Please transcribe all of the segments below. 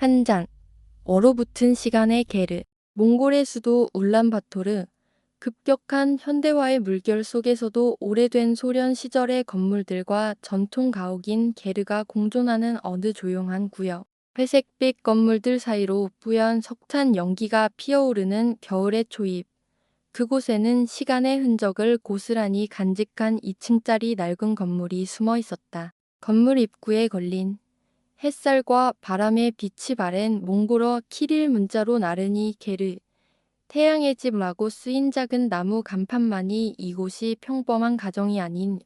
한 장. 얼어붙은 시간의 게르. 몽골의 수도 울란바토르. 급격한 현대화의 물결 속에서도 오래된 소련 시절의 건물들과 전통 가옥인 게르가 공존하는 어느 조용한 구역. 회색빛 건물들 사이로 뿌연 석탄 연기가 피어오르는 겨울의 초입. 그곳에는 시간의 흔적을 고스란히 간직한 2층짜리 낡은 건물이 숨어 있었다. 건물 입구에 걸린 햇살과 바람의 빛이 바랜 몽골어 키릴 문자로 나르니 게르, 태양의 집라고 쓰인 작은 나무 간판만이 이곳이 평범한 가정이 아닌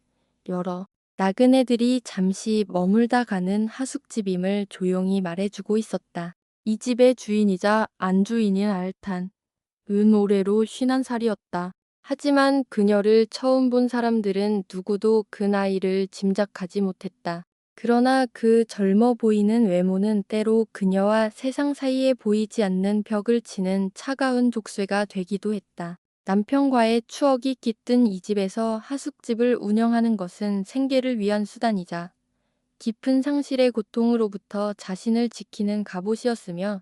여러 나그네들이 잠시 머물다 가는 하숙집임을 조용히 말해주고 있었다. 이 집의 주인이자 안주인인 알탄, 은 올해로 51살이었다. 하지만 그녀를 처음 본 사람들은 누구도 그 나이를 짐작하지 못했다. 그러나 그 젊어 보이는 외모는 때로 그녀와 세상 사이에 보이지 않는 벽을 치는 차가운 족쇄가 되기도 했다. 남편과의 추억이 깃든 이 집에서 하숙집을 운영하는 것은 생계를 위한 수단이자 깊은 상실의 고통으로부터 자신을 지키는 갑옷이었으며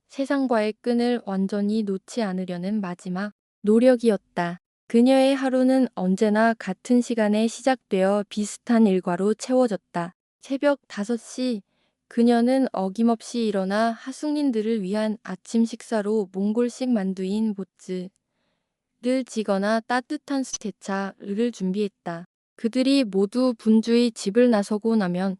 세상과의 끈을 완전히 놓지 않으려는 마지막 노력이었다. 그녀의 하루는 언제나 같은 시간에 시작되어 비슷한 일과로 채워졌다. 새벽 5시, 그녀는 어김없이 일어나 하숙민들을 위한 아침 식사로 몽골식 만두인 보츠를 지거나 따뜻한 수테차를 준비했다. 그들이 모두 분주히 집을 나서고 나면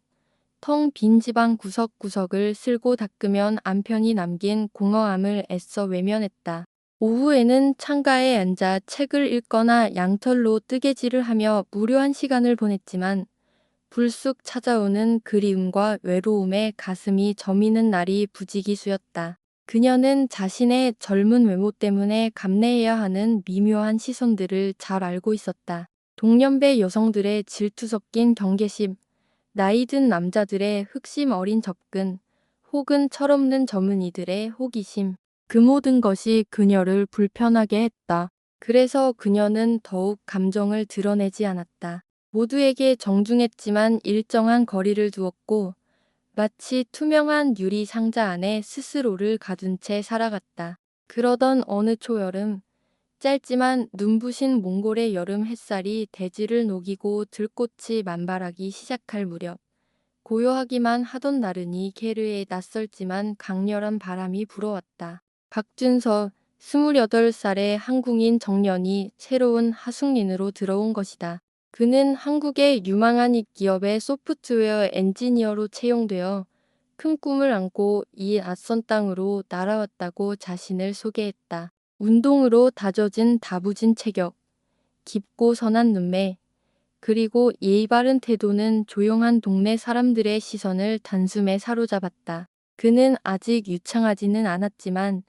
텅 빈 집안 구석구석을 쓸고 닦으면 안편이 남긴 공허함을 애써 외면했다. 오후에는 창가에 앉아 책을 읽거나 양털로 뜨개질을 하며 무료한 시간을 보냈지만 불쑥 찾아오는 그리움과 외로움에 가슴이 저미는 날이 부지기수였다. 그녀는 자신의 젊은 외모 때문에 감내해야 하는 미묘한 시선들을 잘 알고 있었다. 동년배 여성들의 질투 섞인 경계심, 나이 든 남자들의 흑심 어린 접근, 혹은 철없는 젊은이들의 호기심. 그 모든 것이 그녀를 불편하게 했다. 그래서 그녀는 더욱 감정을 드러내지 않았다. 모두에게 정중했지만 일정한 거리를 두었고 마치 투명한 유리 상자 안에 스스로를 가둔 채 살아갔다. 그러던 어느 초여름, 짧지만 눈부신 몽골의 여름 햇살이 대지를 녹이고 들꽃이 만발하기 시작할 무렵, 고요하기만 하던 나른이 게르에 낯설지만 강렬한 바람이 불어왔다. 박준서, 28살의 한국인 청년이 새로운 하숙민으로 들어온 것이다. 그는 한국의 유망한 기업의 소프트웨어 엔지니어로 채용되어 큰 꿈을 안고 이 낯선 땅으로 날아왔다고 자신을 소개했다. 운동으로 다져진 다부진 체격, 깊고 선한 눈매, 그리고 예의 바른 태도는 조용한 동네 사람들의 시선을 단숨에 사로잡았다. 그는 아직 유창하지는 않았지만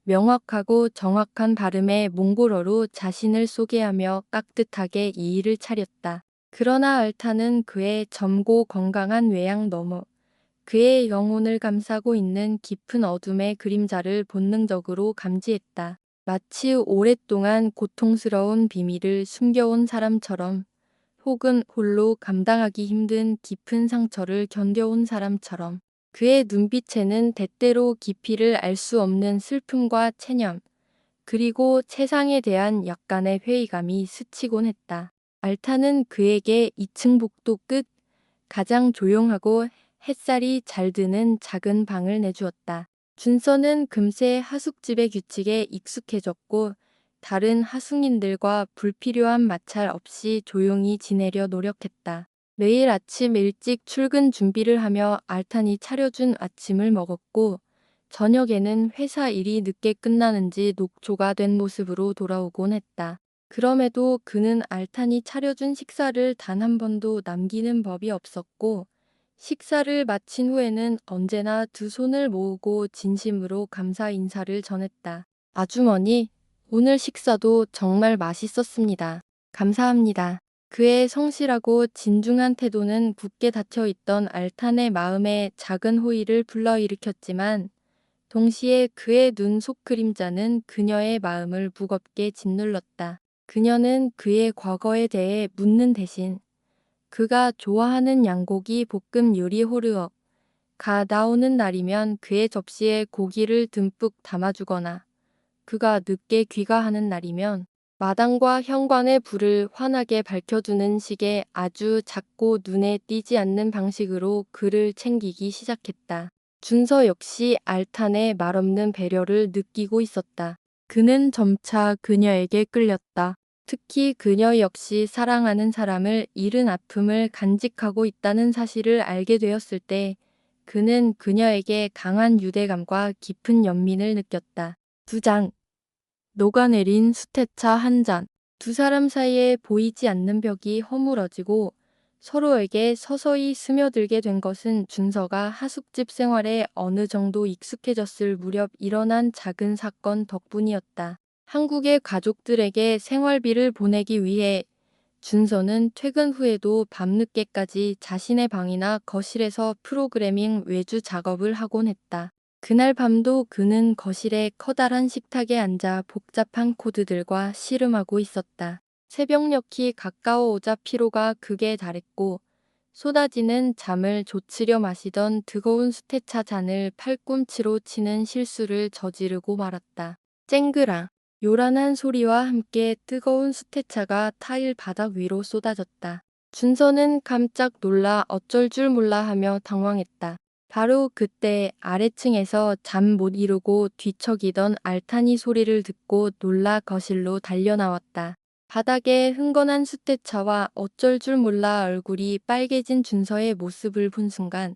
명확하고 정확한 발음의 몽골어로 자신을 소개하며 깍듯하게 예의를 차렸다. 그러나 알타는 그의 젊고 건강한 외양 너머 그의 영혼을 감싸고 있는 깊은 어둠의 그림자를 본능적으로 감지했다. 마치 오랫동안 고통스러운 비밀을 숨겨온 사람처럼, 혹은 홀로 감당하기 힘든 깊은 상처를 견뎌온 사람처럼. 그의 눈빛에는 때때로 깊이를 알 수 없는 슬픔과 체념, 그리고 세상에 대한 약간의 회의감이 스치곤 했다. 알타는 그에게 2층 복도 끝, 가장 조용하고 햇살이 잘 드는 작은 방을 내주었다. 준서는 금세 하숙집의 규칙에 익숙해졌고 다른 하숙인들과 불필요한 마찰 없이 조용히 지내려 노력했다. 매일 아침 일찍 출근 준비를 하며 알탄이 차려준 아침을 먹었고 저녁에는 회사 일이 늦게 끝나는지 녹초가 된 모습으로 돌아오곤 했다. 그럼에도 그는 알탄이 차려준 식사를 단 한 번도 남기는 법이 없었고 식사를 마친 후에는 언제나 두 손을 모으고 진심으로 감사 인사를 전했다. 아주머니, 오늘 식사도 정말 맛있었습니다. 감사합니다. 그의 성실하고 진중한 태도는 굳게 닫혀있던 알탄의 마음에 작은 호의를 불러일으켰지만 동시에 그의 눈 속 그림자는 그녀의 마음을 무겁게 짓눌렀다. 그녀는 그의 과거에 대해 묻는 대신 그가 좋아하는 양고기 볶음 요리 호르억, 가 나오는 날이면 그의 접시에 고기를 듬뿍 담아주거나 그가 늦게 귀가하는 날이면 마당과 현관의 불을 환하게 밝혀두는 식의 아주 작고 눈에 띄지 않는 방식으로 그를 챙기기 시작했다. 준서 역시 알탄의 말없는 배려를 느끼고 있었다. 그는 점차 그녀에게 끌렸다. 특히 그녀 역시 사랑하는 사람을 잃은 아픔을 간직하고 있다는 사실을 알게 되었을 때 그는 그녀에게 강한 유대감과 깊은 연민을 느꼈다. 2장. 녹아내린 수태차 한 잔. 두 사람 사이에 보이지 않는 벽이 허물어지고 서로에게 서서히 스며들게 된 것은 준서가 하숙집 생활에 어느 정도 익숙해졌을 무렵 일어난 작은 사건 덕분이었다. 한국의 가족들에게 생활비를 보내기 위해 준서는 퇴근 후에도 밤늦게까지 자신의 방이나 거실에서 프로그래밍 외주 작업을 하곤 했다. 그날 밤도 그는 거실의 커다란 식탁에 앉아 복잡한 코드들과 씨름하고 있었다. 새벽녘이 가까워오자 피로가 극에 달했고 쏟아지는 잠을 조치려 마시던 뜨거운 수태차 잔을 팔꿈치로 치는 실수를 저지르고 말았다. 쨍그랑 요란한 소리와 함께 뜨거운 수태차가 타일 바닥 위로 쏟아졌다. 준서는 깜짝 놀라 어쩔 줄 몰라 하며 당황했다. 바로 그때 아래층에서 잠 못 이루고 뒤척이던 알타니 소리를 듣고 놀라 거실로 달려나왔다. 바닥에 흥건한 수태차와 어쩔 줄 몰라 얼굴이 빨개진 준서의 모습을 본 순간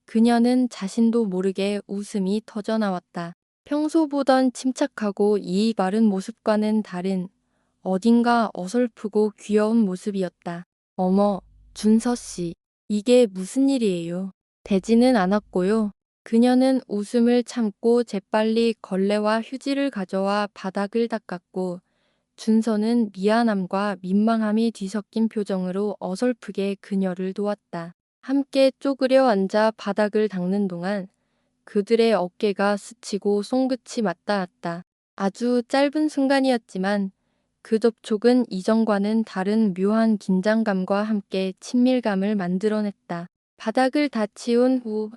그녀는 자신도 모르게 웃음이 터져나왔다. 평소 보던 침착하고 예의 바른 모습과는 다른 어딘가 어설프고 귀여운 모습이었다. 어머, 준서 씨, 이게 무슨 일이에요? 되지는 않았고요. 그녀는 웃음을 참고 재빨리 걸레와 휴지를 가져와 바닥을 닦았고 준서는 미안함과 민망함이 뒤섞인 표정으로 어설프게 그녀를 도왔다. 함께 쪼그려 앉아 바닥을 닦는 동안 그들의 어깨가 스치고 손끝이 맞닿았다. 아주 짧은 순간이었지만 그 접촉은 이전과는 다른 묘한 긴장감과 함께 친밀감을 만들어냈다. 바닥을 다 치운 후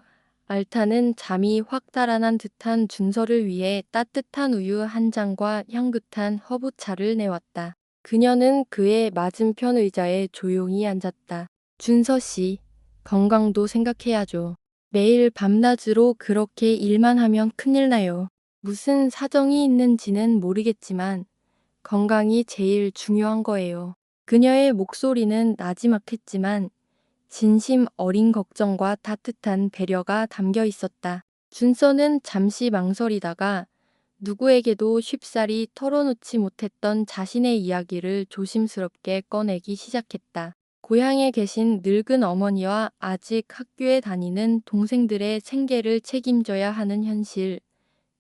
알타는 잠이 확 달아난 듯한 준서를 위해 따뜻한 우유 한 잔과 향긋한 허브차를 내왔다. 그녀는 그의 맞은편 의자에 조용히 앉았다. 준서 씨, 건강도 생각해야죠. 매일 밤낮으로 그렇게 일만 하면 큰일 나요. 무슨 사정이 있는지는 모르겠지만 건강이 제일 중요한 거예요. 그녀의 목소리는 나지막했지만 진심 어린 걱정과 따뜻한 배려가 담겨 있었다. 준서는 잠시 망설이다가 누구에게도 쉽사리 털어놓지 못했던 자신의 이야기를 조심스럽게 꺼내기 시작했다. 고향에 계신 늙은 어머니와 아직 학교에 다니는 동생들의 생계를 책임져야 하는 현실,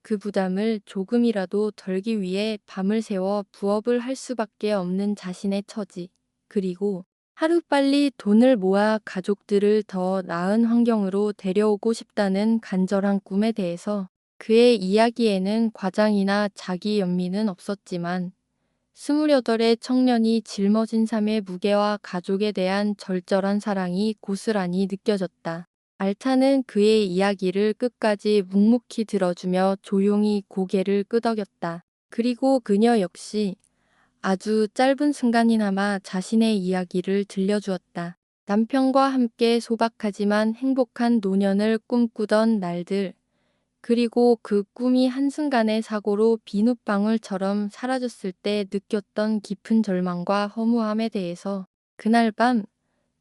그 부담을 조금이라도 덜기 위해 밤을 새워 부업을 할 수밖에 없는 자신의 처지, 그리고 하루빨리 돈을 모아 가족들을 더 나은 환경으로 데려오고 싶다는 간절한 꿈에 대해서 그의 이야기에는 과장이나 자기 연민은 없었지만 28의 청년이 짊어진 삶의 무게와 가족에 대한 절절한 사랑이 고스란히 느껴졌다. 알타는 그의 이야기를 끝까지 묵묵히 들어주며 조용히 고개를 끄덕였다. 그리고 그녀 역시 아주 짧은 순간이나마 자신의 이야기를 들려주었다. 남편과 함께 소박하지만 행복한 노년을 꿈꾸던 날들, 그리고 그 꿈이 한순간의 사고로 비눗방울처럼 사라졌을 때 느꼈던 깊은 절망과 허무함에 대해서 그날 밤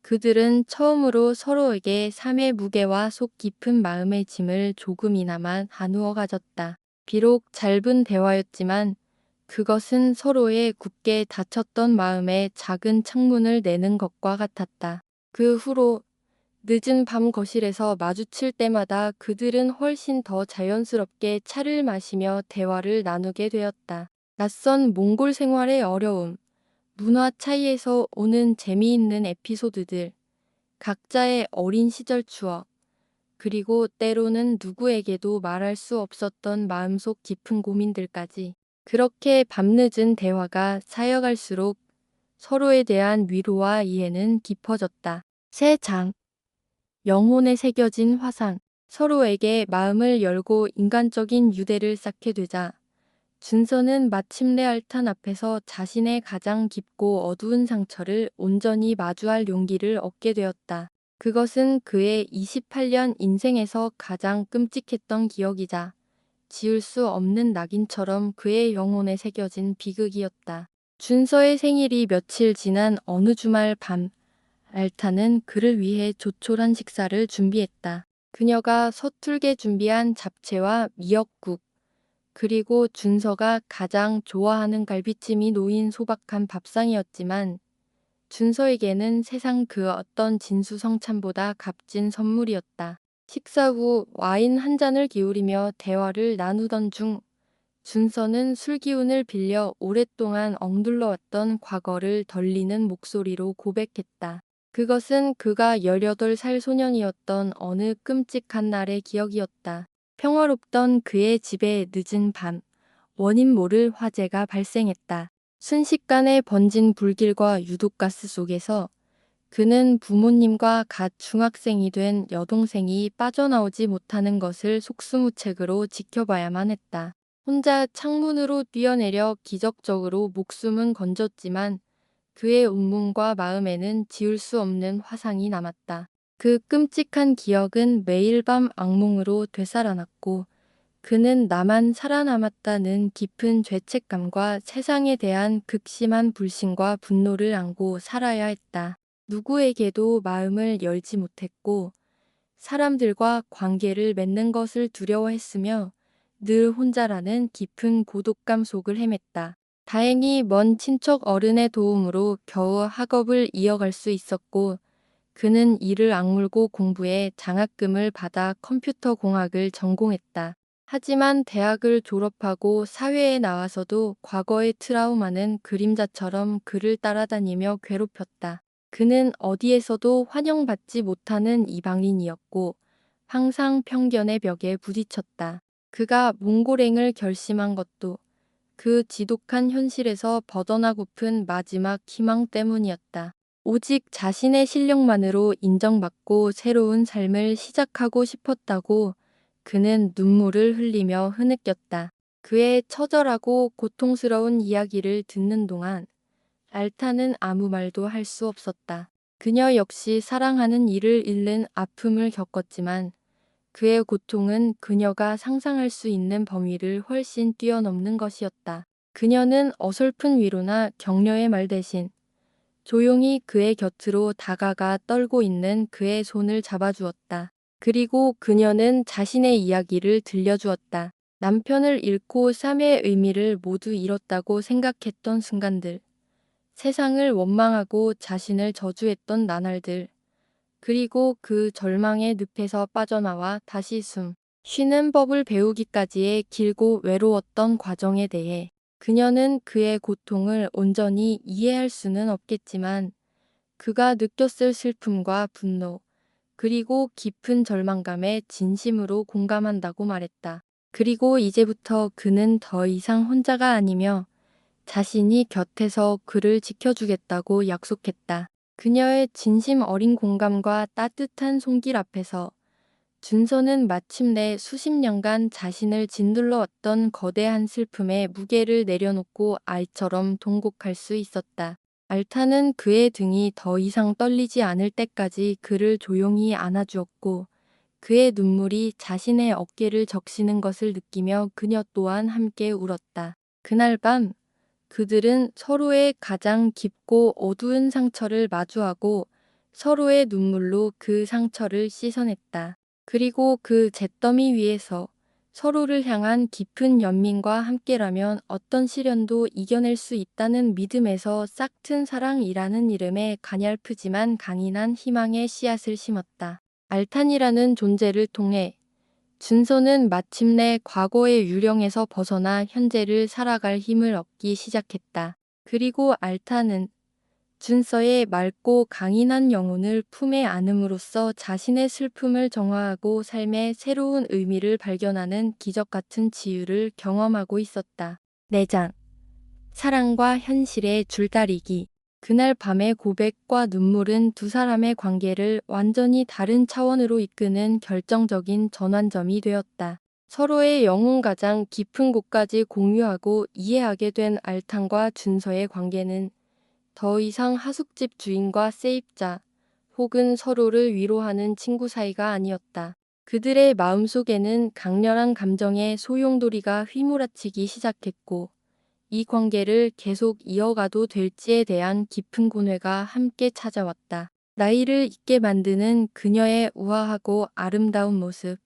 그들은 처음으로 서로에게 삶의 무게와 속 깊은 마음의 짐을 조금이나마 나누어 가졌다. 비록 짧은 대화였지만 그것은 서로의 굳게 닫혔던 마음에 작은 창문을 내는 것과 같았다. 그 후로 늦은 밤 거실에서 마주칠 때마다 그들은 훨씬 더 자연스럽게 차를 마시며 대화를 나누게 되었다. 낯선 몽골 생활의 어려움, 문화 차이에서 오는 재미있는 에피소드들, 각자의 어린 시절 추억, 그리고 때로는 누구에게도 말할 수 없었던 마음속 깊은 고민들까지 그렇게 밤늦은 대화가 쌓여갈수록 서로에 대한 위로와 이해는 깊어졌다. 새 장, 영혼에 새겨진 화상. 서로에게 마음을 열고 인간적인 유대를 쌓게 되자 준서는 마침내 알탄 앞에서 자신의 가장 깊고 어두운 상처를 온전히 마주할 용기를 얻게 되었다. 그것은 그의 28년 인생에서 가장 끔찍했던 기억이자 지울 수 없는 낙인처럼 그의 영혼에 새겨진 비극이었다. 준서의 생일이 며칠 지난 어느 주말 밤, 알타는 그를 위해 조촐한 식사를 준비했다. 그녀가 서툴게 준비한 잡채와 미역국, 그리고 준서가 가장 좋아하는 갈비찜이 놓인 소박한 밥상이었지만 준서에게는 세상 그 어떤 진수성찬보다 값진 선물이었다. 식사 후 와인 한 잔을 기울이며 대화를 나누던 중 준서는 술 기운을 빌려 오랫동안 엉둘러왔던 과거를 덜리는 목소리로 고백했다. 그것은 그가 18살 소년이었던 어느 끔찍한 날의 기억이었다. 평화롭던 그의 집에 늦은 밤, 원인 모를 화재가 발생했다. 순식간에 번진 불길과 유독가스 속에서 그는 부모님과 갓 중학생이 된 여동생이 빠져나오지 못하는 것을 속수무책으로 지켜봐야만 했다. 혼자 창문으로 뛰어내려 기적적으로 목숨은 건졌지만 그의 온몸과 마음에는 지울 수 없는 화상이 남았다. 그 끔찍한 기억은 매일 밤 악몽으로 되살아났고 그는 나만 살아남았다는 깊은 죄책감과 세상에 대한 극심한 불신과 분노를 안고 살아야 했다. 누구에게도 마음을 열지 못했고 사람들과 관계를 맺는 것을 두려워했으며 늘 혼자라는 깊은 고독감 속을 헤맸다. 다행히 먼 친척 어른의 도움으로 겨우 학업을 이어갈 수 있었고 그는 이를 악물고 공부해 장학금을 받아 컴퓨터 공학을 전공했다. 하지만 대학을 졸업하고 사회에 나와서도 과거의 트라우마는 그림자처럼 그를 따라다니며 괴롭혔다. 그는 어디에서도 환영받지 못하는 이방인이었고 항상 편견의 벽에 부딪혔다. 그가 몽골행을 결심한 것도 그 지독한 현실에서 벗어나고픈 마지막 희망 때문이었다. 오직 자신의 실력만으로 인정받고 새로운 삶을 시작하고 싶었다고 그는 눈물을 흘리며 흐느꼈다. 그의 처절하고 고통스러운 이야기를 듣는 동안 알타는 아무 말도 할 수 없었다. 그녀 역시 사랑하는 이를 잃는 아픔을 겪었지만 그의 고통은 그녀가 상상할 수 있는 범위를 훨씬 뛰어넘는 것이었다. 그녀는 어설픈 위로나 격려의 말 대신 조용히 그의 곁으로 다가가 떨고 있는 그의 손을 잡아주었다. 그리고 그녀는 자신의 이야기를 들려주었다. 남편을 잃고 삶의 의미를 모두 잃었다고 생각했던 순간들, 세상을 원망하고 자신을 저주했던 나날들, 그리고 그 절망의 늪에서 빠져나와 다시 숨 쉬는 법을 배우기까지의 길고 외로웠던 과정에 대해 그녀는 그의 고통을 온전히 이해할 수는 없겠지만 그가 느꼈을 슬픔과 분노, 그리고 깊은 절망감에 진심으로 공감한다고 말했다. 그리고 이제부터 그는 더 이상 혼자가 아니며 자신이 곁에서 그를 지켜주겠다고 약속했다. 그녀의 진심 어린 공감과 따뜻한 손길 앞에서 준서는 마침내 수십 년간 자신을 짓눌러 왔던 거대한 슬픔의 무게를 내려놓고 아이처럼 통곡할 수 있었다. 알타는 그의 등이 더 이상 떨리지 않을 때까지 그를 조용히 안아주었고 그의 눈물이 자신의 어깨를 적시는 것을 느끼며 그녀 또한 함께 울었다. 그날 밤 그들은 서로의 가장 깊고 어두운 상처를 마주하고 서로의 눈물로 그 상처를 씻어냈다. 그리고 그 잿더미 위에서 서로를 향한 깊은 연민과 함께라면 어떤 시련도 이겨낼 수 있다는 믿음에서 싹튼 사랑이라는 이름의 가냘프지만 강인한 희망의 씨앗을 심었다. 알탄이라는 존재를 통해 준서는 마침내 과거의 유령에서 벗어나 현재를 살아갈 힘을 얻기 시작했다. 그리고 알타는 준서의 맑고 강인한 영혼을 품에 안음으로써 자신의 슬픔을 정화하고 삶의 새로운 의미를 발견하는 기적 같은 치유를 경험하고 있었다. 4장. 사랑과 현실의 줄다리기. 그날 밤의 고백과 눈물은 두 사람의 관계를 완전히 다른 차원으로 이끄는 결정적인 전환점이 되었다. 서로의 영혼 가장 깊은 곳까지 공유하고 이해하게 된 알탕과 준서의 관계는 더 이상 하숙집 주인과 세입자 혹은 서로를 위로하는 친구 사이가 아니었다. 그들의 마음속에는 강렬한 감정의 소용돌이가 휘몰아치기 시작했고 이 관계를 계속 이어가도 될지에 대한 깊은 고뇌가 함께 찾아왔다. 나이를 잊게 만드는 그녀의 우아하고 아름다운 모습,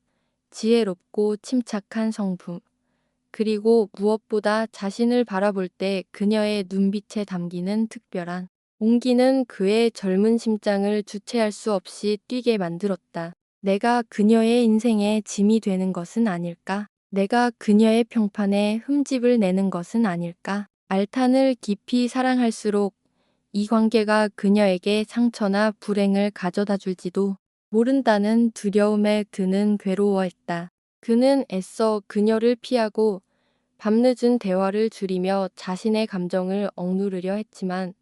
지혜롭고 침착한 성품, 그리고 무엇보다 자신을 바라볼 때 그녀의 눈빛에 담기는 특별한 온기는 그의 젊은 심장을 주체할 수 없이 뛰게 만들었다. 내가 그녀의 인생의 짐이 되는 것은 아닐까? 내가 그녀의 평판에 흠집을 내는 것은 아닐까? 알탄을 깊이 사랑할수록 이 관계가 그녀에게 상처나 불행을 가져다 줄지도 모른다는 두려움에 그는 괴로워했다. 그는 애써 그녀를 피하고 밤늦은 대화를 줄이며 자신의 감정을 억누르려 했지만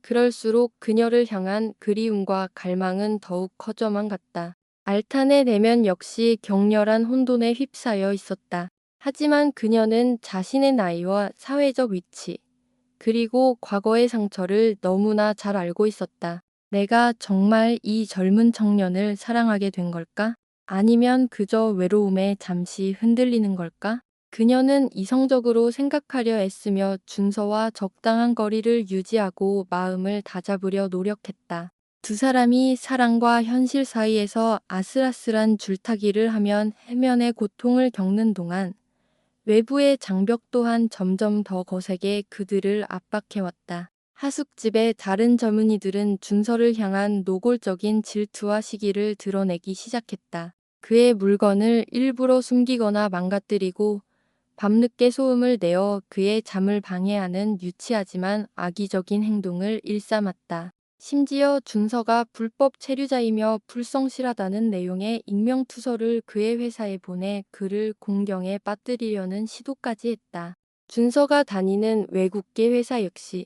그럴수록 그녀를 향한 그리움과 갈망은 더욱 커져만 갔다. 알탄의 내면 역시 격렬한 혼돈에 휩싸여 있었다. 하지만 그녀는 자신의 나이와 사회적 위치, 그리고 과거의 상처를 너무나 잘 알고 있었다. 내가 정말 이 젊은 청년을 사랑하게 된 걸까? 아니면 그저 외로움에 잠시 흔들리는 걸까? 그녀는 이성적으로 생각하려 애쓰며 준서와 적당한 거리를 유지하고 마음을 다잡으려 노력했다. 두 사람이 사랑과 현실 사이에서 아슬아슬한 줄타기를 하면 해면의 고통을 겪는 동안 외부의 장벽 또한 점점 더 거세게 그들을 압박해왔다. 하숙집의 다른 젊은이들은 준서를 향한 노골적인 질투와 시기를 드러내기 시작했다. 그의 물건을 일부러 숨기거나 망가뜨리고 밤늦게 소음을 내어 그의 잠을 방해하는 유치하지만 악의적인 행동을 일삼았다. 심지어 준서가 불법 체류자이며 불성실하다는 내용의 익명투서를 그의 회사에 보내 그를 공경에 빠뜨리려는 시도까지 했다. 준서가 다니는 외국계 회사 역시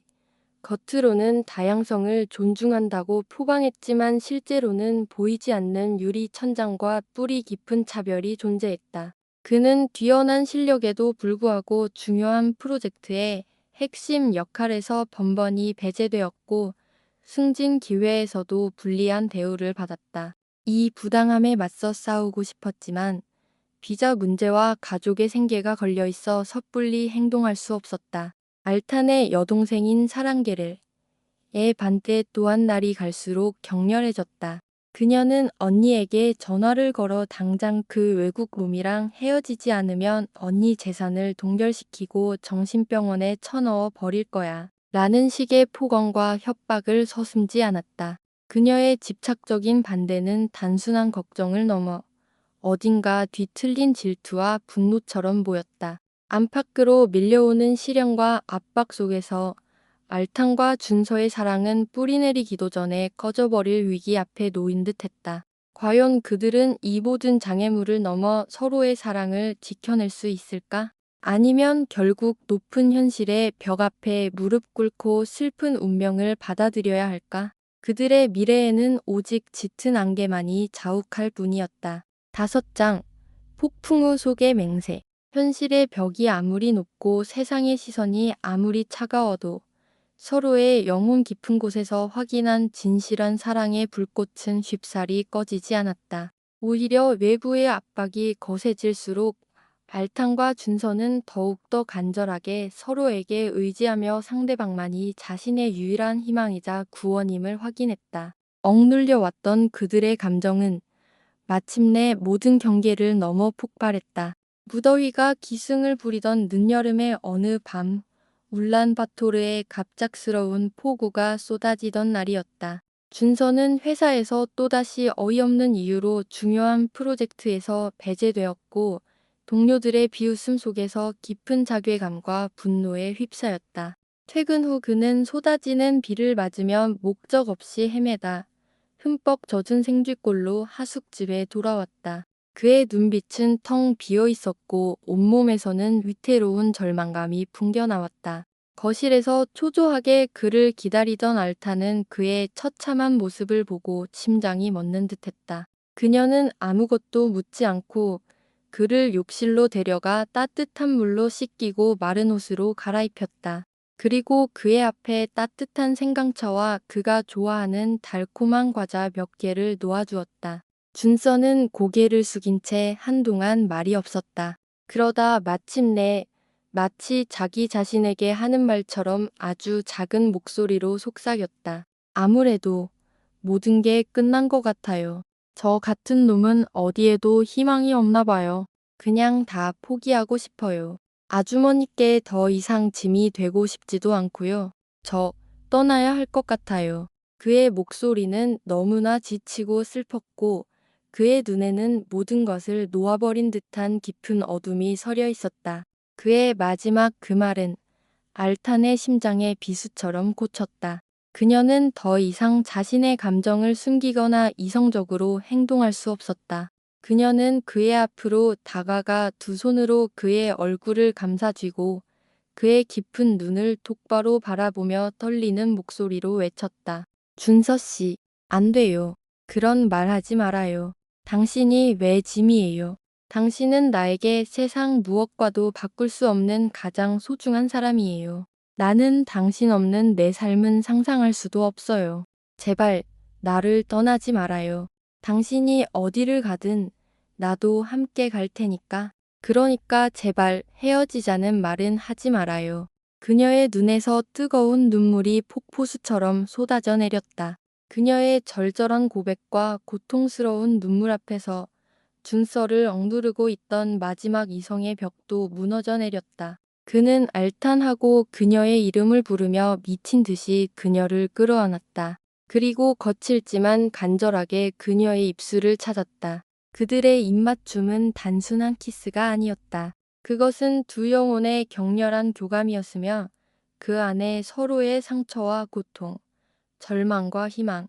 겉으로는 다양성을 존중한다고 포장했지만 실제로는 보이지 않는 유리 천장과 뿌리 깊은 차별이 존재했다. 그는 뛰어난 실력에도 불구하고 중요한 프로젝트의 핵심 역할에서 번번이 배제되었고 승진 기회에서도 불리한 대우를 받았다. 이 부당함에 맞서 싸우고 싶었지만 비자 문제와 가족의 생계가 걸려 있어 섣불리 행동할 수 없었다. 알탄의 여동생인 사랑게렐의 반대 또한 날이 갈수록 격렬해졌다. 그녀는 언니에게 전화를 걸어 당장 그 외국 놈이랑 헤어지지 않으면 언니 재산을 동결시키고 정신병원에 쳐넣어 버릴 거야. 라는 식의 폭언과 협박을 서슴지 않았다. 그녀의 집착적인 반대는 단순한 걱정을 넘어 어딘가 뒤틀린 질투와 분노처럼 보였다. 안팎으로 밀려오는 시련과 압박 속에서 알탕과 준서의 사랑은 뿌리내리기도 전에 꺼져버릴 위기 앞에 놓인 듯했다. 과연 그들은 이 모든 장애물을 넘어 서로의 사랑을 지켜낼 수 있을까? 아니면 결국 높은 현실의 벽 앞에 무릎 꿇고 슬픈 운명을 받아들여야 할까? 그들의 미래에는 오직 짙은 안개만이 자욱할 뿐이었다. 5장 폭풍우 속의 맹세. 현실의 벽이 아무리 높고 세상의 시선이 아무리 차가워도 서로의 영혼 깊은 곳에서 확인한 진실한 사랑의 불꽃은 쉽사리 꺼지지 않았다. 오히려 외부의 압박이 거세질수록 알탕과 준서는 더욱더 간절하게 서로에게 의지하며 상대방만이 자신의 유일한 희망이자 구원임을 확인했다. 억눌려 왔던 그들의 감정은 마침내 모든 경계를 넘어 폭발했다. 무더위가 기승을 부리던 늦여름의 어느 밤, 울란바토르에 갑작스러운 폭우가 쏟아지던 날이었다. 준서는 회사에서 또다시 어이없는 이유로 중요한 프로젝트에서 배제되었고 동료들의 비웃음 속에서 깊은 자괴감과 분노에 휩싸였다. 퇴근 후 그는 쏟아지는 비를 맞으며 목적 없이 헤매다 흠뻑 젖은 생쥐꼴로 하숙집에 돌아왔다. 그의 눈빛은 텅 비어 있었고 온몸에서는 위태로운 절망감이 풍겨나왔다. 거실에서 초조하게 그를 기다리던 알타는 그의 처참한 모습을 보고 심장이 멎는 듯했다. 그녀는 아무것도 묻지 않고 그를 욕실로 데려가 따뜻한 물로 씻기고 마른 옷으로 갈아입혔다. 그리고 그의 앞에 따뜻한 생강차와 그가 좋아하는 달콤한 과자 몇 개를 놓아주었다. 준서는 고개를 숙인 채 한동안 말이 없었다. 그러다 마침내 마치 자기 자신에게 하는 말처럼 아주 작은 목소리로 속삭였다. 아무래도 모든 게 끝난 것 같아요. 저 같은 놈은 어디에도 희망이 없나 봐요. 그냥 다 포기하고 싶어요. 아주머니께 더 이상 짐이 되고 싶지도 않고요. 저 떠나야 할 것 같아요. 그의 목소리는 너무나 지치고 슬펐고 그의 눈에는 모든 것을 놓아버린 듯한 깊은 어둠이 서려 있었다. 그의 마지막 그 말은 알탄의 심장에 비수처럼 꽂혔다. 그녀는 더 이상 자신의 감정을 숨기거나 이성적으로 행동할 수 없었다. 그녀는 그의 앞으로 다가가 두 손으로 그의 얼굴을 감싸쥐고 그의 깊은 눈을 똑바로 바라보며 떨리는 목소리로 외쳤다. 준서 씨, 안 돼요. 그런 말 하지 말아요. 당신이 왜 짐이에요? 당신은 나에게 세상 무엇과도 바꿀 수 없는 가장 소중한 사람이에요. 나는 당신 없는 내 삶은 상상할 수도 없어요. 제발 나를 떠나지 말아요. 당신이 어디를 가든 나도 함께 갈 테니까. 그러니까 제발 헤어지자는 말은 하지 말아요. 그녀의 눈에서 뜨거운 눈물이 폭포수처럼 쏟아져 내렸다. 그녀의 절절한 고백과 고통스러운 눈물 앞에서 준서를 억누르고 있던 마지막 이성의 벽도 무너져 내렸다. 그는 알탄하고 그녀의 이름을 부르며 미친 듯이 그녀를 끌어안았다. 그리고 거칠지만 간절하게 그녀의 입술을 찾았다. 그들의 입맞춤은 단순한 키스가 아니었다. 그것은 두 영혼의 격렬한 교감이었으며 그 안에 서로의 상처와 고통, 절망과 희망,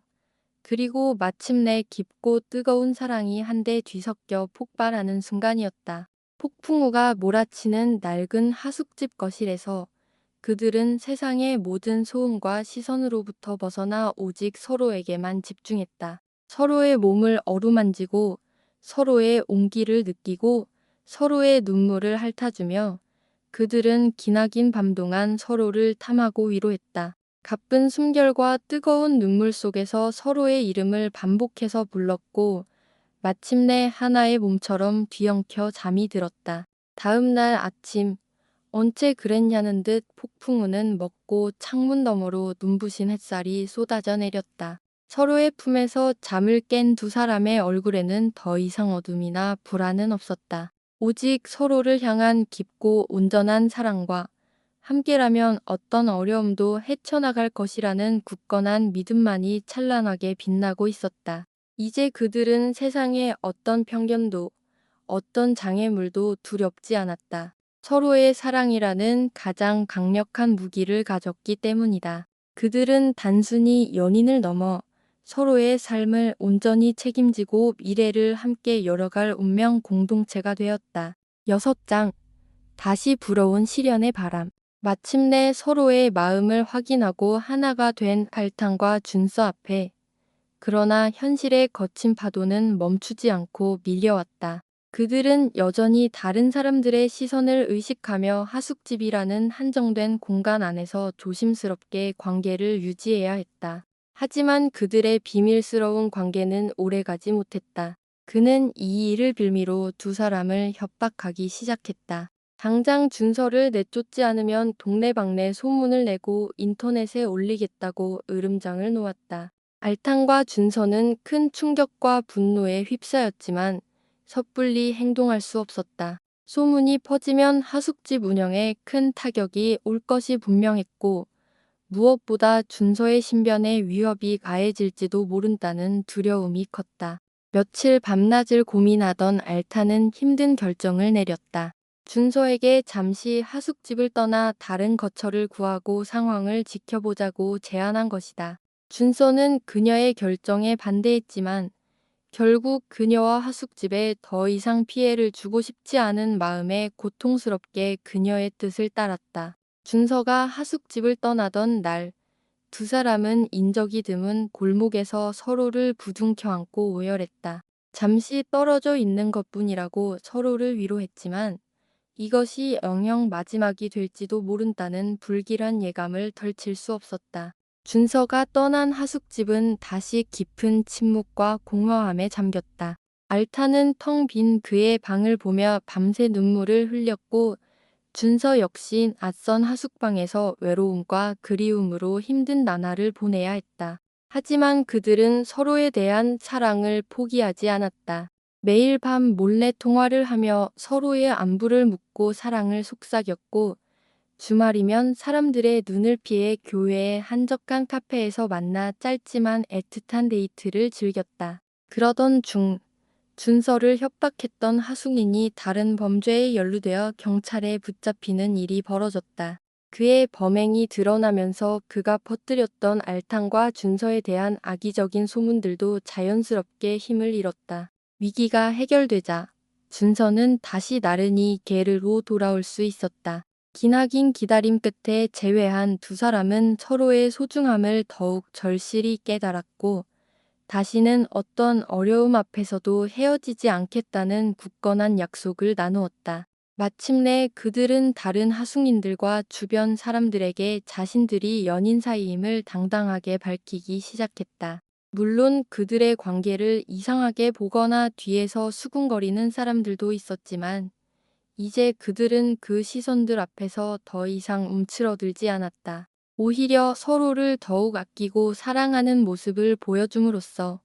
그리고 마침내 깊고 뜨거운 사랑이 한데 뒤섞여 폭발하는 순간이었다. 폭풍우가 몰아치는 낡은 하숙집 거실에서 그들은 세상의 모든 소음과 시선으로부터 벗어나 오직 서로에게만 집중했다. 서로의 몸을 어루만지고 서로의 온기를 느끼고 서로의 눈물을 핥아주며 그들은 기나긴 밤 동안 서로를 탐하고 위로했다. 가쁜 숨결과 뜨거운 눈물 속에서 서로의 이름을 반복해서 불렀고 마침내 하나의 몸처럼 뒤엉켜 잠이 들었다. 다음 날 아침 언제 그랬냐는 듯 폭풍우는 멎고 창문 너머로 눈부신 햇살이 쏟아져 내렸다. 서로의 품에서 잠을 깬 두 사람의 얼굴에는 더 이상 어둠이나 불안은 없었다. 오직 서로를 향한 깊고 온전한 사랑과 함께라면 어떤 어려움도 헤쳐나갈 것이라는 굳건한 믿음만이 찬란하게 빛나고 있었다. 이제 그들은 세상의 어떤 편견도 어떤 장애물도 두렵지 않았다. 서로의 사랑이라는 가장 강력한 무기를 가졌기 때문이다. 그들은 단순히 연인을 넘어 서로의 삶을 온전히 책임지고 미래를 함께 열어갈 운명 공동체가 되었다. 6장. 다시 불어온 시련의 바람. 마침내 서로의 마음을 확인하고 하나가 된 알탄과 준서 앞에 그러나 현실의 거친 파도는 멈추지 않고 밀려왔다. 그들은 여전히 다른 사람들의 시선을 의식하며 하숙집이라는 한정된 공간 안에서 조심스럽게 관계를 유지해야 했다. 하지만 그들의 비밀스러운 관계는 오래가지 못했다. 그는 이 일을 빌미로 두 사람을 협박하기 시작했다. 당장 준서를 내쫓지 않으면 동네방네 소문을 내고 인터넷에 올리겠다고 으름장을 놓았다. 알탄과 준서는 큰 충격과 분노에 휩싸였지만 섣불리 행동할 수 없었다. 소문이 퍼지면 하숙집 운영에 큰 타격이 올 것이 분명했고 무엇보다 준서의 신변에 위협이 가해질지도 모른다는 두려움이 컸다. 며칠 밤낮을 고민하던 알탄은 힘든 결정을 내렸다. 준서에게 잠시 하숙집을 떠나 다른 거처를 구하고 상황을 지켜보자고 제안한 것이다. 준서는 그녀의 결정에 반대했지만 결국 그녀와 하숙집에 더 이상 피해를 주고 싶지 않은 마음에 고통스럽게 그녀의 뜻을 따랐다. 준서가 하숙집을 떠나던 날, 두 사람은 인적이 드문 골목에서 서로를 부둥켜 안고 오열했다. 잠시 떨어져 있는 것뿐이라고 서로를 위로했지만 이것이 영영 마지막이 될지도 모른다는 불길한 예감을 덜칠 수 없었다. 준서가 떠난 하숙집은 다시 깊은 침묵과 공허함에 잠겼다. 알타는 텅 빈 그의 방을 보며 밤새 눈물을 흘렸고 준서 역시 낯선 하숙방에서 외로움과 그리움으로 힘든 나날을 보내야 했다. 하지만 그들은 서로에 대한 사랑을 포기하지 않았다. 매일 밤 몰래 통화를 하며 서로의 안부를 묻고 사랑을 속삭였고 주말이면 사람들의 눈을 피해 교회의 한적한 카페에서 만나 짧지만 애틋한 데이트를 즐겼다. 그러던 중 준서를 협박했던 하숙인이 다른 범죄에 연루되어 경찰에 붙잡히는 일이 벌어졌다. 그의 범행이 드러나면서 그가 퍼뜨렸던 알탕과 준서에 대한 악의적인 소문들도 자연스럽게 힘을 잃었다. 위기가 해결되자 준서는 다시 나른히 게르로 돌아올 수 있었다. 기나긴 기다림 끝에 재회한 두 사람은 서로의 소중함을 더욱 절실히 깨달았고 다시는 어떤 어려움 앞에서도 헤어지지 않겠다는 굳건한 약속을 나누었다. 마침내 그들은 다른 하숙인들과 주변 사람들에게 자신들이 연인 사이임을 당당하게 밝히기 시작했다. 물론 그들의 관계를 이상하게 보거나 뒤에서 수군거리는 사람들도 있었지만 이제 그들은 그 시선들 앞에서 더 이상 움츠러들지 않았다. 오히려 서로를 더욱 아끼고 사랑하는 모습을 보여줌으로써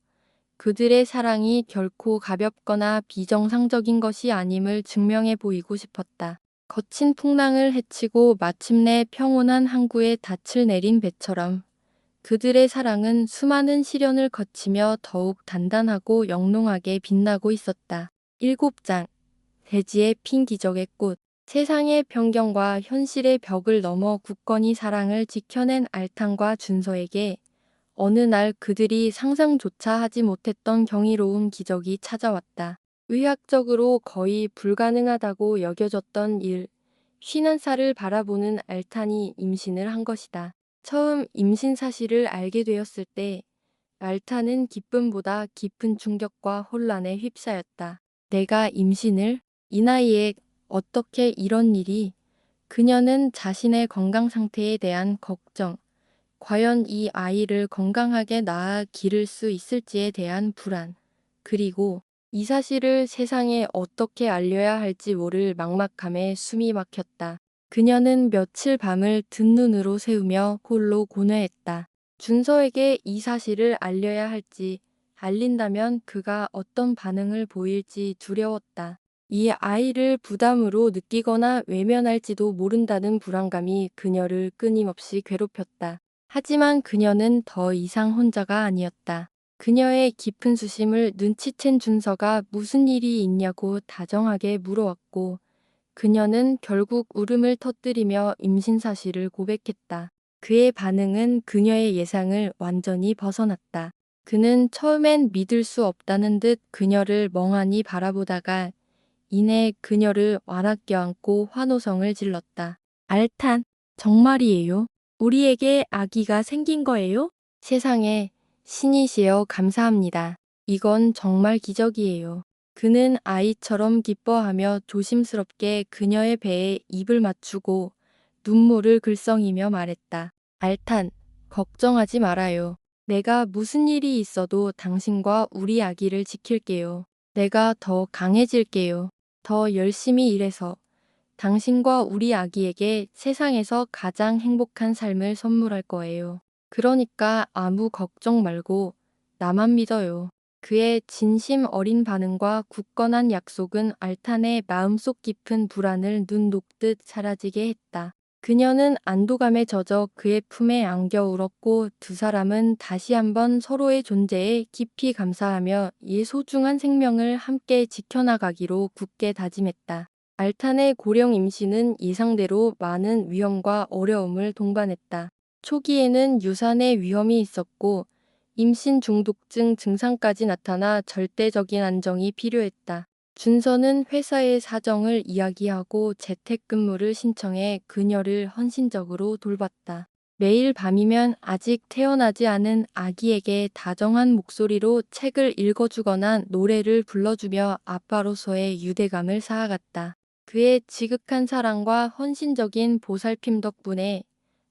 그들의 사랑이 결코 가볍거나 비정상적인 것이 아님을 증명해 보이고 싶었다. 거친 풍랑을 헤치고 마침내 평온한 항구에 닻을 내린 배처럼 그들의 사랑은 수많은 시련을 거치며 더욱 단단하고 영롱하게 빛나고 있었다. 7장 대지에 핀 기적의 꽃. 세상의 편견과 현실의 벽을 넘어 굳건히 사랑을 지켜낸 알탕과 준서에게 어느 날 그들이 상상조차 하지 못했던 경이로운 기적이 찾아왔다. 의학적으로 거의 불가능하다고 여겨졌던 일, 51살을 바라보는 알탄이 임신을 한 것이다. 처음 임신 사실을 알게 되었을 때 알탄은 기쁨보다 깊은 충격과 혼란에 휩싸였다. 내가 임신을? 이 나이에 어떻게 이런 일이? 그녀는 자신의 건강 상태에 대한 걱정, 과연 이 아이를 건강하게 낳아 기를 수 있을지에 대한 불안, 그리고 이 사실을 세상에 어떻게 알려야 할지 모를 막막함에 숨이 막혔다. 그녀는 며칠 밤을 든 눈으로 새우며 홀로 고뇌했다. 준서에게 이 사실을 알려야 할지, 알린다면 그가 어떤 반응을 보일지 두려웠다. 이 아이를 부담으로 느끼거나 외면할지도 모른다는 불안감이 그녀를 끊임없이 괴롭혔다. 하지만 그녀는 더 이상 혼자가 아니었다. 그녀의 깊은 수심을 눈치챈 준서가 무슨 일이 있냐고 다정하게 물어왔고 그녀는 결국 울음을 터뜨리며 임신 사실을 고백했다. 그의 반응은 그녀의 예상을 완전히 벗어났다. 그는 처음엔 믿을 수 없다는 듯 그녀를 멍하니 바라보다가 이내 그녀를 완악 껴안고 환호성을 질렀다. 알탄, 정말이에요? 우리에게 아기가 생긴 거예요? 세상에, 신이시여 감사합니다. 이건 정말 기적이에요. 그는 아이처럼 기뻐하며 조심스럽게 그녀의 배에 입을 맞추고 눈물을 글썽이며 말했다. 알탄, 걱정하지 말아요. 내가 무슨 일이 있어도 당신과 우리 아기를 지킬게요. 내가 더 강해질게요. 더 열심히 일해서 당신과 우리 아기에게 세상에서 가장 행복한 삶을 선물할 거예요. 그러니까 아무 걱정 말고 나만 믿어요. 그의 진심 어린 반응과 굳건한 약속은 알탄의 마음속 깊은 불안을 눈 녹듯 사라지게 했다. 그녀는 안도감에 젖어 그의 품에 안겨 울었고 두 사람은 다시 한번 서로의 존재에 깊이 감사하며 이 소중한 생명을 함께 지켜나가기로 굳게 다짐했다. 알탄의 고령 임신은 예상대로 많은 위험과 어려움을 동반했다. 초기에는 유산의 위험이 있었고 임신 중독증 증상까지 나타나 절대적인 안정이 필요했다. 준서는 회사의 사정을 이야기하고 재택근무를 신청해 그녀를 헌신적으로 돌봤다. 매일 밤이면 아직 태어나지 않은 아기에게 다정한 목소리로 책을 읽어주거나 노래를 불러주며 아빠로서의 유대감을 쌓아갔다. 그의 지극한 사랑과 헌신적인 보살핌 덕분에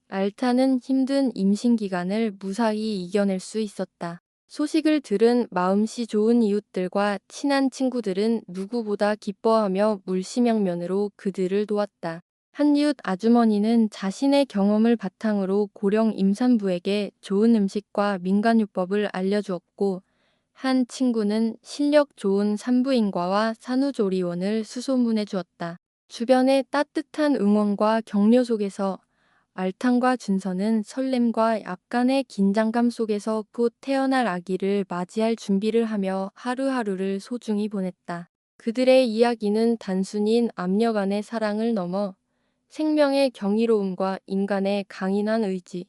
알타는 힘든 임신 기간을 무사히 이겨낼 수 있었다. 소식을 들은 마음씨 좋은 이웃들과 친한 친구들은 누구보다 기뻐하며 물심양면으로 그들을 도왔다. 한 이웃 아주머니는 자신의 경험을 바탕으로 고령 임산부에게 좋은 음식과 민간요법을 알려주었고, 한 친구는 실력 좋은 산부인과와 산후조리원을 수소문해 주었다. 주변의 따뜻한 응원과 격려 속에서 알탕과 준서는 설렘과 약간의 긴장감 속에서 곧 태어날 아기를 맞이할 준비를 하며 하루하루를 소중히 보냈다. 그들의 이야기는 단순히 남녀 간의 사랑을 넘어 생명의 경이로움과 인간의 강인한 의지,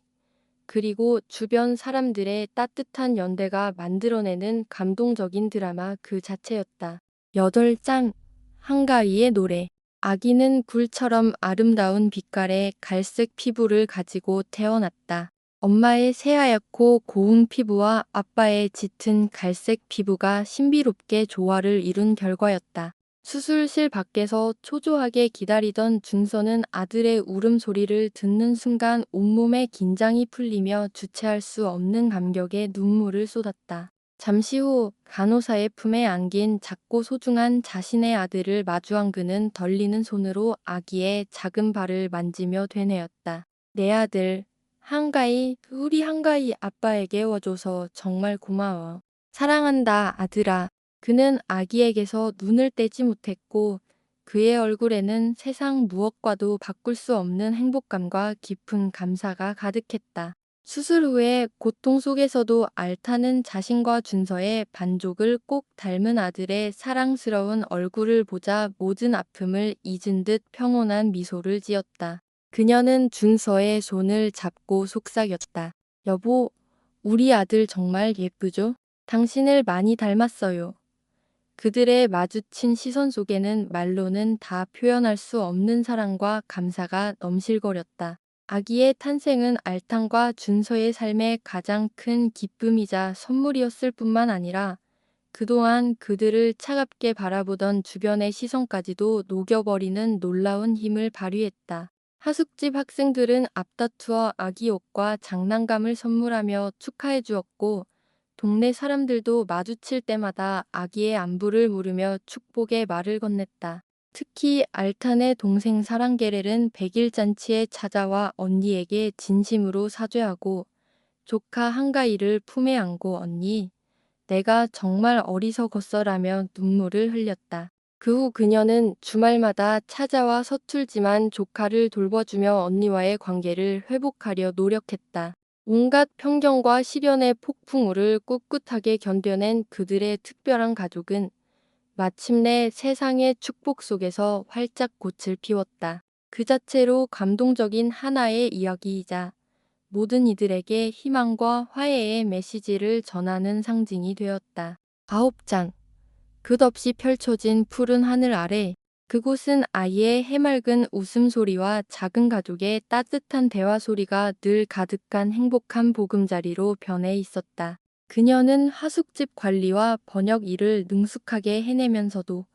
그리고 주변 사람들의 따뜻한 연대가 만들어내는 감동적인 드라마 그 자체였다. 8장 한가위의 노래. 아기는 굴처럼 아름다운 빛깔의 갈색 피부를 가지고 태어났다. 엄마의 새하얗고 고운 피부와 아빠의 짙은 갈색 피부가 신비롭게 조화를 이룬 결과였다. 수술실 밖에서 초조하게 기다리던 준서는 아들의 울음소리를 듣는 순간 온몸에 긴장이 풀리며 주체할 수 없는 감격에 눈물을 쏟았다. 잠시 후 간호사의 품에 안긴 작고 소중한 자신의 아들을 마주한 그는 떨리는 손으로 아기의 작은 발을 만지며 되뇌었다. 내 아들, 한가희, 우리 한가희 아빠에게 와줘서 정말 고마워. 사랑한다, 아들아. 그는 아기에게서 눈을 떼지 못했고 그의 얼굴에는 세상 무엇과도 바꿀 수 없는 행복감과 깊은 감사가 가득했다. 수술 후에 고통 속에서도 알타는 자신과 준서의 반족을 꼭 닮은 아들의 사랑스러운 얼굴을 보자 모든 아픔을 잊은 듯 평온한 미소를 지었다. 그녀는 준서의 손을 잡고 속삭였다. 여보, 우리 아들 정말 예쁘죠? 당신을 많이 닮았어요. 그들의 마주친 시선 속에는 말로는 다 표현할 수 없는 사랑과 감사가 넘실거렸다. 아기의 탄생은 알탕과 준서의 삶의 가장 큰 기쁨이자 선물이었을 뿐만 아니라 그동안 그들을 차갑게 바라보던 주변의 시선까지도 녹여버리는 놀라운 힘을 발휘했다. 하숙집 학생들은 앞다투어 아기 옷과 장난감을 선물하며 축하해 주었고, 동네 사람들도 마주칠 때마다 아기의 안부를 물으며 축복의 말을 건넸다. 특히 알탄의 동생 사랑게렐은 100일 잔치에 찾아와 언니에게 진심으로 사죄하고 조카 한가희를 품에 안고 언니, 내가 정말 어리석었어라며 눈물을 흘렸다. 그 후 그녀는 주말마다 찾아와 서툴지만 조카를 돌봐주며 언니와의 관계를 회복하려 노력했다. 온갖 편견과 시련의 폭풍우를 꿋꿋하게 견뎌낸 그들의 특별한 가족은 마침내 세상의 축복 속에서 활짝 꽃을 피웠다. 그 자체로 감동적인 하나의 이야기이자 모든 이들에게 희망과 화해의 메시지를 전하는 상징이 되었다. 9장. 끝없이 펼쳐진 푸른 하늘 아래 그곳은 아이의 해맑은 웃음소리와 작은 가족의 따뜻한 대화 소리가 늘 가득한 행복한 보금자리로 변해 있었다. 그녀는 하숙집 관리와 번역 일을 능숙하게 해내면서도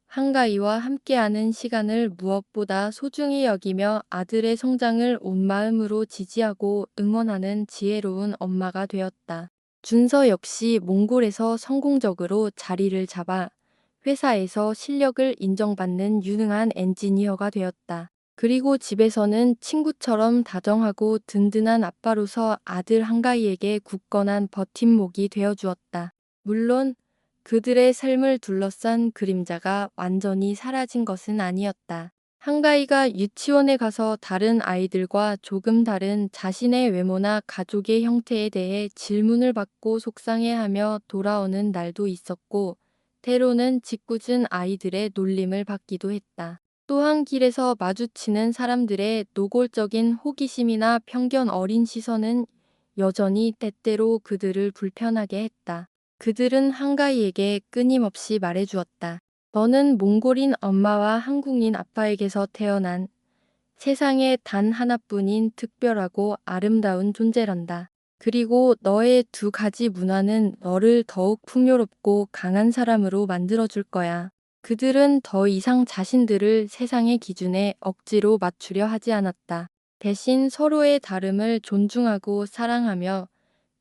한가위와 함께하는 시간을 무엇보다 소중히 여기며 아들의 성장을 온 마음으로 지지하고 응원하는 지혜로운 엄마가 되었다. 준서 역시 몽골에서 성공적으로 자리를 잡아 회사에서 실력을 인정받는 유능한 엔지니어가 되었다. 그리고 집에서는 친구처럼 다정하고 든든한 아빠로서 아들 한가희에게 굳건한 버팀목이 되어주었다. 물론 그들의 삶을 둘러싼 그림자가 완전히 사라진 것은 아니었다. 한가희가 유치원에 가서 다른 아이들과 조금 다른 자신의 외모나 가족의 형태에 대해 질문을 받고 속상해하며 돌아오는 날도 있었고, 때로는 짓궂은 아이들의 놀림을 받기도 했다. 또한 길에서 마주치는 사람들의 노골적인 호기심이나 편견 어린 시선은 여전히 때때로 그들을 불편하게 했다. 그들은 한가희에게 끊임없이 말해주었다. 너는 몽골인 엄마와 한국인 아빠에게서 태어난 세상에 단 하나뿐인 특별하고 아름다운 존재란다. 그리고 너의 두 가지 문화는 너를 더욱 풍요롭고 강한 사람으로 만들어줄 거야. 그들은 더 이상 자신들을 세상의 기준에 억지로 맞추려 하지 않았다. 대신 서로의 다름을 존중하고 사랑하며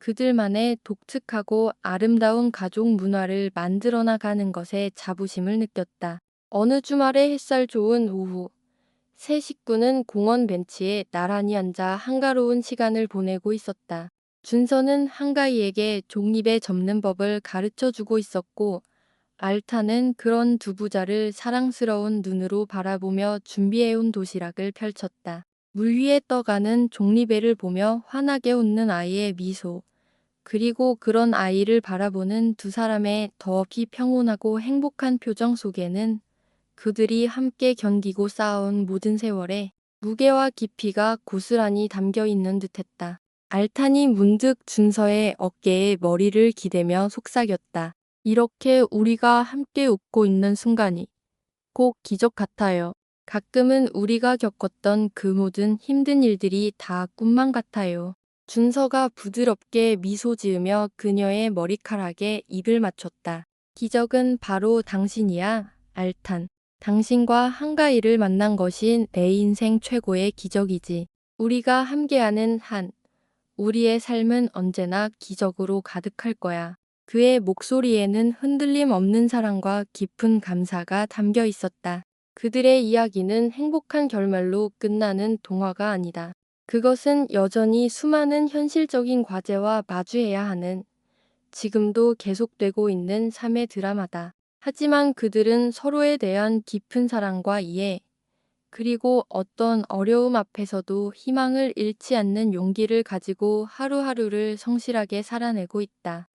그들만의 독특하고 아름다운 가족 문화를 만들어 나가는 것에 자부심을 느꼈다. 어느 주말의 햇살 좋은 오후, 세 식구는 공원 벤치에 나란히 앉아 한가로운 시간을 보내고 있었다. 준서는 한가희에게 종립에 접는 법을 가르쳐 주고 있었고, 알타는 그런 두 부자를 사랑스러운 눈으로 바라보며 준비해온 도시락을 펼쳤다. 물 위에 떠가는 종리배를 보며 환하게 웃는 아이의 미소, 그리고 그런 아이를 바라보는 두 사람의 더욱이 평온하고 행복한 표정 속에는 그들이 함께 견디고 쌓아온 모든 세월의 무게와 깊이가 고스란히 담겨 있는 듯했다. 알탄이 문득 준서의 어깨에 머리를 기대며 속삭였다. 이렇게 우리가 함께 웃고 있는 순간이 꼭 기적 같아요. 가끔은 우리가 겪었던 그 모든 힘든 일들이 다 꿈만 같아요. 준서가 부드럽게 미소 지으며 그녀의 머리카락에 입을 맞췄다. 기적은 바로 당신이야, 알탄. 당신과 한가위를 만난 것이 내 인생 최고의 기적이지. 우리가 함께하는 우리의 삶은 언제나 기적으로 가득할 거야. 그의 목소리에는 흔들림 없는 사랑과 깊은 감사가 담겨 있었다. 그들의 이야기는 행복한 결말로 끝나는 동화가 아니다. 그것은 여전히 수많은 현실적인 과제와 마주해야 하는 지금도 계속되고 있는 삶의 드라마다. 하지만 그들은 서로에 대한 깊은 사랑과 이해, 그리고 어떤 어려움 앞에서도 희망을 잃지 않는 용기를 가지고 하루하루를 성실하게 살아내고 있다.